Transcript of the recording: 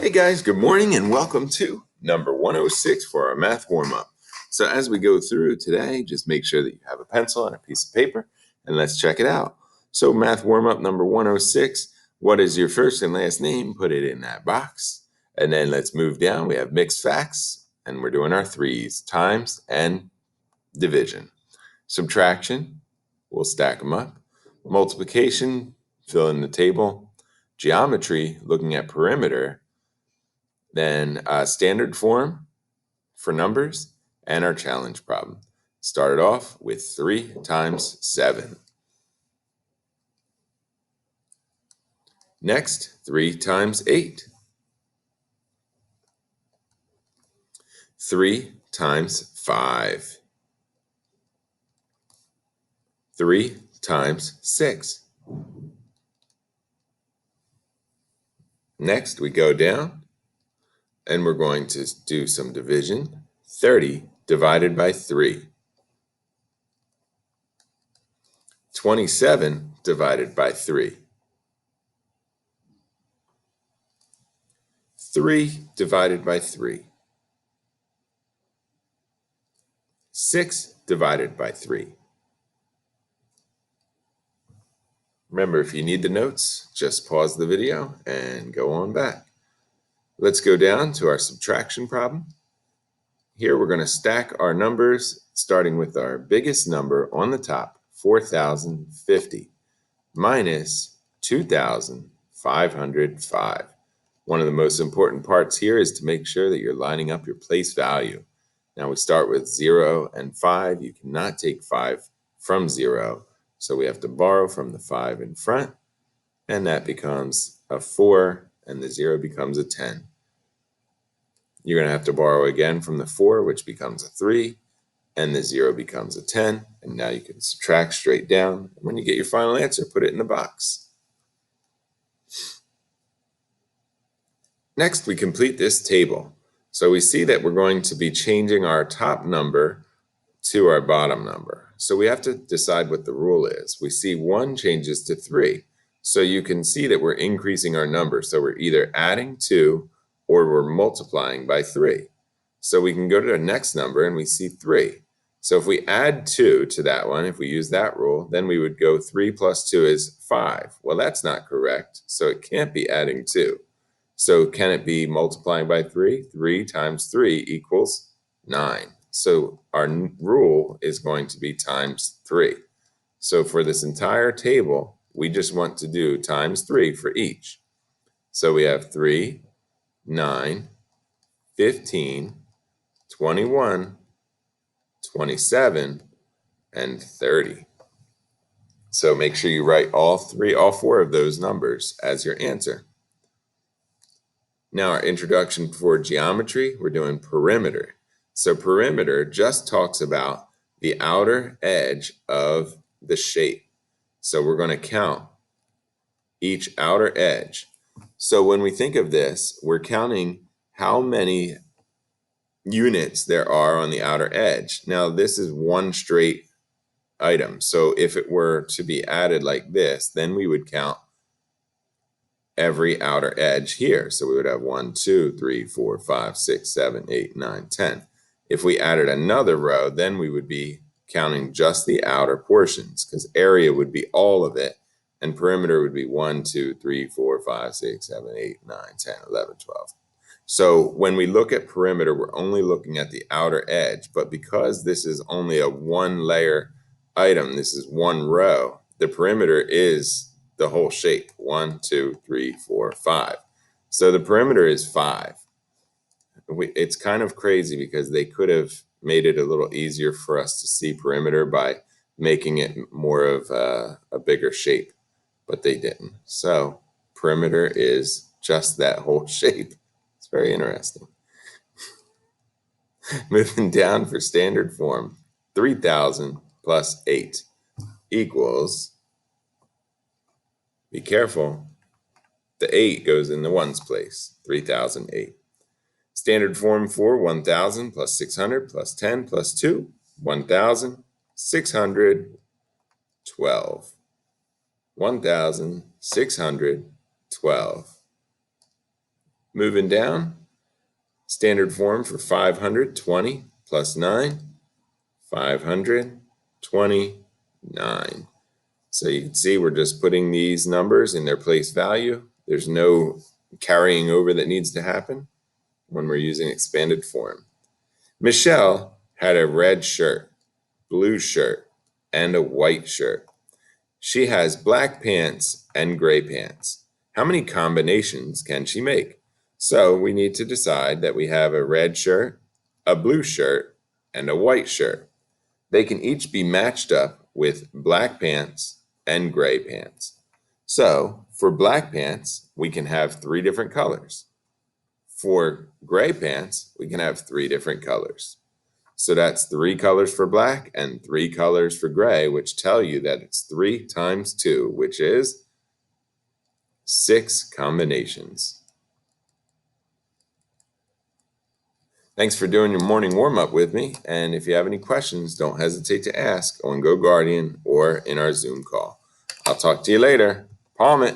Hey guys, good morning and welcome to number 106 for our math warm-up. So as we go through today, just make sure that you have a pencil and a piece of paper and let's check it out. So math warm-up number 106, what is your first and last name? Put it in that box. And then let's move down. We have mixed facts and we're doing our threes, times and division. Subtraction, we'll stack them up. Multiplication, fill in the table. Geometry, looking at perimeter. Then standard form for numbers and our challenge problem. Started off with 3 times 7. Next, 3 times 8. 3 times 5. 3 times 6. Next, we go down and we're going to do some division. 30 divided by 3. 27 divided by 3. 3 divided by 3. 6 divided by 3. Remember, if you need the notes, just pause the video and go on back. Let's go down to our subtraction problem. Here we're going to stack our numbers, starting with our biggest number on the top, 4,050, minus 2,505. One of the most important parts here is to make sure that you're lining up your place value. Now we start with 0 and 5. You cannot take 5 from 0. So we have to borrow from the 5 in front, and that becomes a 4, and the 0 becomes a 10. You're going to have to borrow again from the 4, which becomes a 3, and the 0 becomes a 10, and now you can subtract straight down. When you get your final answer, put it in the box. Next, we complete this table. So we see that we're going to be changing our top number to our bottom number. So we have to decide what the rule is. We see 1 changes to 3. So you can see that we're increasing our number. So we're either adding 2 or we're multiplying by 3. So we can go to the next number and we see 3. So if we add 2 to that one, if we use that rule, then we would go 3 plus 2 is 5. Well, that's not correct. So it can't be adding 2. So can it be multiplying by 3? 3 times 3 equals 9. So our rule is going to be times 3. So for this entire table, we just want to do times 3 for each. So we have 3, 9, 15, 21, 27, and 30. So make sure you write all 4 of those numbers as your answer. Now our introduction for geometry, we're doing perimeter. So perimeter just talks about the outer edge of the shape. So we're going to count each outer edge. So when we think of this, we're counting how many units there are on the outer edge. Now this is one straight item. So if it were to be added like this, then we would count every outer edge here. So we would have 1, 2, 3, 4, 5, 6, 7, 8, 9, 10. If we added another row, then we would be counting just the outer portions, because area would be all of it, and perimeter would be 1, 2, 3, 4, 5, 6, 7, 8, 9, 10, 11, 12. So when we look at perimeter, we're only looking at the outer edge, but because this is only a one layer item, this is one row, the perimeter is the whole shape, 1, 2, 3, 4, 5. So the perimeter is 5. It's kind of crazy because they could have made it a little easier for us to see perimeter by making it more of a bigger shape, but they didn't. So perimeter is just that whole shape. It's very interesting. Moving down for standard form, 3,000 plus 8 equals, be careful, the 8 goes in the ones place, 3008. Standard form for 1,000 plus 600 plus 10 plus 2, 1,612. 1,612. Moving down, standard form for 520 plus 9, 529. So you can see we're just putting these numbers in their place value. There's no carrying over that needs to happen when we're using expanded form. Michelle had a red shirt, blue shirt, and a white shirt. She has black pants and gray pants. How many combinations can she make? So we need to decide that we have a red shirt, a blue shirt, and a white shirt. They can each be matched up with black pants and gray pants. So for black pants, we can have 3 different colors. For gray pants, we can have 3 different colors. So that's 3 colors for black and 3 colors for gray, which tell you that it's 3 times 2, which is 6 combinations. Thanks for doing your morning warm-up with me. And if you have any questions, don't hesitate to ask on GoGuardian or in our Zoom call. I'll talk to you later. Palm it.